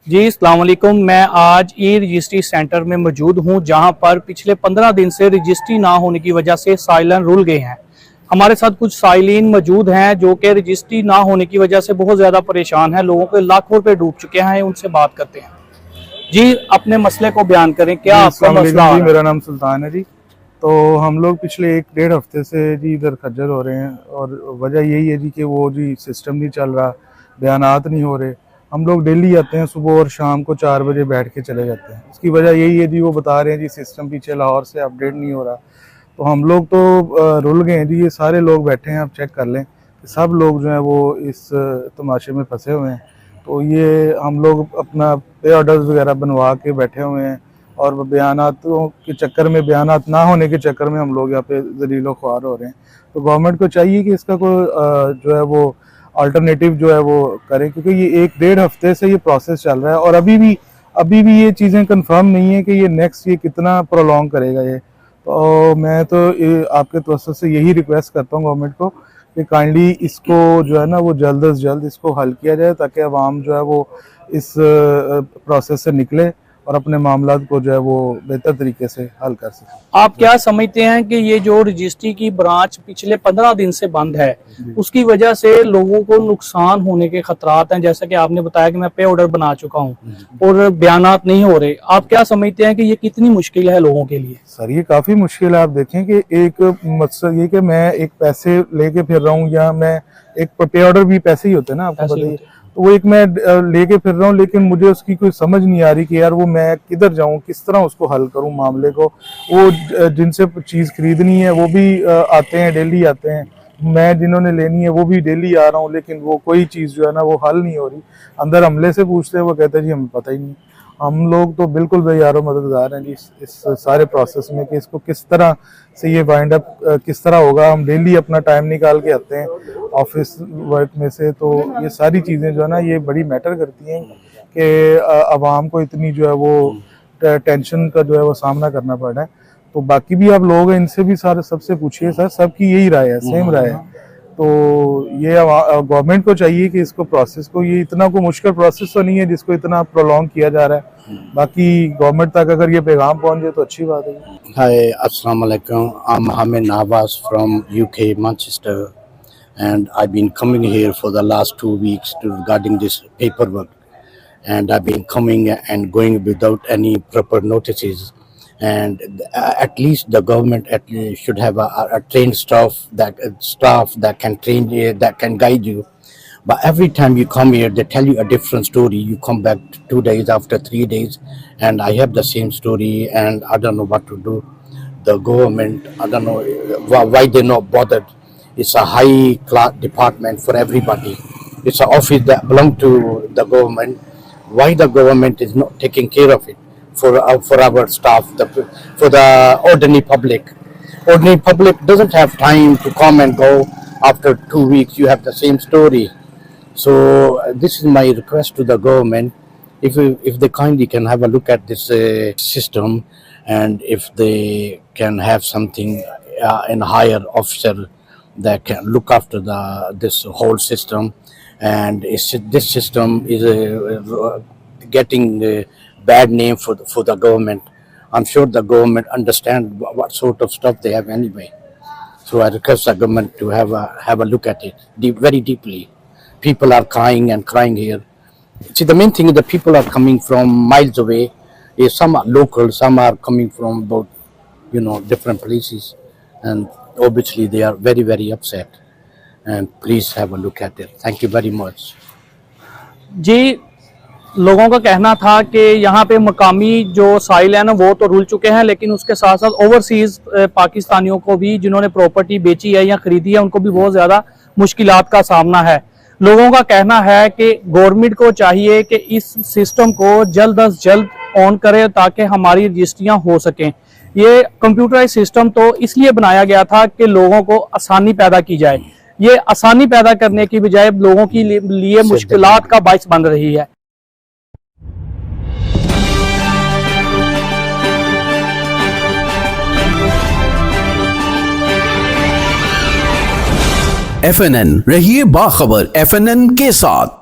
जी अस्सलाम वालेकुम। मैं आज ई रजिस्ट्री सेंटर में मौजूद हूं, जहां पर पिछले 15 दिन से रजिस्ट्री ना होने की वजह से साइलन रुल गए हैं। हमारे साथ कुछ साइलिन मौजूद हैं जो कि रजिस्ट्री ना होने की वजह से बहुत ज़्यादा परेशान हैं। लोगों के लाखों रुपए डूब चुके हैं। उनसे बात करते हैं। जी, अपने मसले को बयान करें, क्या आपका मसला जी, आ रहा है? मेरा नाम सुल्तान है जी। तो हम लोग पिछले 1-1.5 हफ्ते से जी इधर खज्जल हो रहे हैं और वजह यही है जी कि वो जी सिस्टम नहीं चल रहा, बयानात नहीं हो रहे। हम लोग डेली आते हैं सुबह और शाम को 4 बजे बैठ के चले जाते हैं। उसकी वजह यही है जी, वो बता रहे हैं जी सिस्टम पीछे लाहौर से अपडेट नहीं हो रहा। तो हम लोग तो रुल गए हैं जी, ये सारे लोग बैठे हैं, आप चेक कर लें कि सब लोग जो हैं वो इस तमाशे में फंसे हुए हैं। तो ये हम लोग अपना पे ऑर्डर्स वगैरह बनवा के बैठे हुए हैं और बयानातों के चक्कर में, बयानात ना होने के चक्कर में हम लोग यहाँ पे ज़लीलो ख्वार हो रहे हैं। तो गवर्नमेंट को चाहिए कि इसका कोई जो है वो अल्टरनेटिव जो है वो करें, क्योंकि ये 1-1.5 हफ्ते से ये प्रोसेस चल रहा है और अभी भी ये चीज़ें कंफर्म नहीं है कि ये नेक्स्ट ये कितना प्रोलॉन्ग करेगा ये। तो मैं तो आपके तवज्जो से यही रिक्वेस्ट करता हूँ गवर्नमेंट को कि काइंडली इसको जो है ना वो जल्द से जल्द इसको हल किया जाए, ताकि आवाम जो है वो इस प्रोसेस से निकले और अपने मामलात को जो है वो बेहतर तरीके से हल कर सके। आप क्या समझते हैं कि ये जो रजिस्ट्री की ब्रांच पिछले 15 दिन से बंद है, उसकी वजह से लोगों को नुकसान होने के खतरात हैं? जैसा कि आपने बताया कि मैं पे ऑर्डर बना चुका हूं और बयानात नहीं हो रहे। आप क्या समझते हैं कि ये कितनी मुश्किल है लोगों के लिए? सर, ये काफ़ी मुश्किल है। आप देखें कि एक मकसद ये कि मैं एक पैसे लेके फिर रहा हूँ, या मैं एक पे ऑर्डर भी पैसे ही होते हैं ना, आपको पता ही। तो वो एक मैं लेके फिर रहा हूँ, लेकिन मुझे उसकी कोई समझ नहीं आ रही कि यार वो मैं किधर जाऊँ, किस तरह उसको हल करूँ मामले को। वो जिनसे चीज़ खरीदनी है वो भी आते हैं, डेली आते हैं। मैं जिन्होंने लेनी है वो भी डेली आ रहा हूँ, लेकिन वो कोई चीज़ जो है ना वो हल नहीं हो रही। अंदर अमले से पूछते हैं, वो कहते हैं जी हमें पता ही नहीं। हम लोग तो बिल्कुल बेयारो मददगार हैं जी इस सारे प्रोसेस में कि इसको किस तरह से ये वाइंड अप किस तरह होगा। हम डेली अपना टाइम निकाल के आते हैं ऑफिस वर्क में से, तो ये सारी चीज़ें जो है ना ये बड़ी मैटर करती हैं कि आवाम को इतनी जो है वो टेंशन का जो है वो सामना करना पड़ रहा है। तो बाकी भी आप लोग हैं, इनसे भी सारे सबसे पूछिए सर, सबकी यही राय है, सेम राय है। तो ये गवर्नमेंट को चाहिए कि इसको प्रोसेस को, ये इतना कोई मुश्किल प्रोसेस तो नहीं है जिसको इतना प्रोलॉन्ग किया जा रहा है। बाकी गवर्नमेंट तक अगर ये पैगाम पहुंच जाए तो अच्छी बात है। Hi, Assalamu alaikum. I'm Mohammed Nawaz from UK, Manchester, and I've been coming here for the last 2 weeks regarding this paperwork, and I've been coming and going without any proper notices. And at least the government should have a trained staff that can train you, that can guide you. But every time you come here, they tell you a different story. You come back 2 days, after 3 days, and I have the same story, and I don't know what to do. The government, I don't know why they're not bothered. It's a high class department for everybody. It's an office that belongs to the government. Why the government is not taking care of it for our staff, for the ordinary public? Ordinary public doesn't have time to come and go. After 2 weeks, you have the same story. So this is my request to the government. If they kindly can have a look at this system, and if they can have something in higher officer that can look after this whole system, and this system is getting a bad name for the government. I'm sure the government understand what sort of stuff they have anyway. So I request the government to have a look at it very deeply. People are crying and crying here. See, the main thing is the people are coming from miles away. Some are local, some are coming from about, different places, and obviously they are very, very upset. And please have a look at it. Thank you very much. जी, लोगों का कहना था कि यहाँ पे मकामी जो साइल है ना वो तो रुल चुके हैं, लेकिन उसके साथ साथ ओवरसीज पाकिस्तानियों को भी जिन्होंने प्रॉपर्टी बेची है या खरीदी है उनको भी बहुत ज़्यादा मुश्किलात का सामना है। लोगों का कहना है कि गवर्नमेंट को चाहिए कि इस सिस्टम को जल्द अज जल्द ऑन करे ताकि हमारी रजिस्ट्रियाँ हो सकें। ये कंप्यूटराइज सिस्टम तो इसलिए बनाया गया था कि लोगों को आसानी पैदा की जाए। ये आसानी पैदा करने की बजाय लोगों के लिए मुश्किलात का बाइस बन रही है। FNN रहिए बाखबर FNN के साथ।